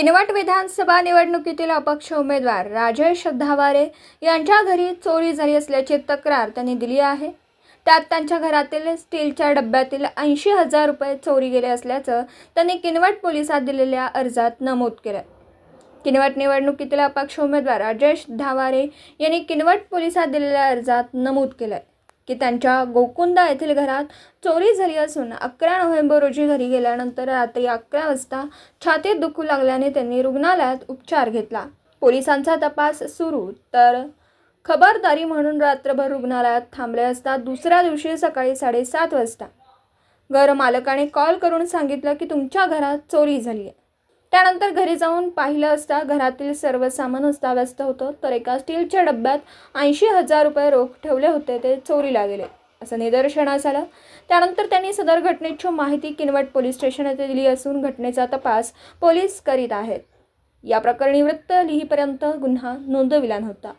किनवट विधानसभा निवडणुकीतील अपक्ष उमेदवार राजेश धावारे यांच्या घरी चोरी झाली असल्याची तक्रार त्यांनी दिली आहे। त्यात त्यांच्या घरातील स्टीलच्या डब्यातील 80,000 रुपये चोरी गेले असल्याचं त्यांनी किनवट पोलिसात दिलेल्या अर्जात नमूद केलं। किनवट निवडणुकीतील अपक्ष उमेदवार राजेश धावारे यांनी किनवट पोलिसात दिलेल्या अर्जात नमूद केलं की त्यांच्या गोकुंदा येथील घरात चोरी झाली असून 11 नोव्हेंबर रोजी घरी गेल्यानंतर रात्री 11 वाजता छातीत दुखू लागल्याने त्यांनी रुग्णालयात उपचार घेतला। पोलिसांचा तपास सुरू, तर खबरदारी म्हणून रात्रभर रुग्णालयात थांबले असता दुसऱ्या दिवशी सकाळी 7:30 वाजता घर मालकाने कॉल करून सांगितलं की तुमच्या घरात चोरी झाली आहे। त्यानंतर घरी जाऊन पाहिलं असता घरातील सर्व सामान अस्ताव्यस्त होतं, तर एका स्टीलच्या डब्यात 80,000 रुपये रोख ठेवले होते ते चोरीला गेले असं निदर्शनास आलं। त्यानंतर त्यांनी सदर घटनेची माहिती किनवट पोलीस स्टेशन येथे दिली असून घटनेचा तपास पोलीस करीत आहेत। या प्रकरणी वृत्त लिहीपर्यंत गुन्हा नोंदविला नव्हता।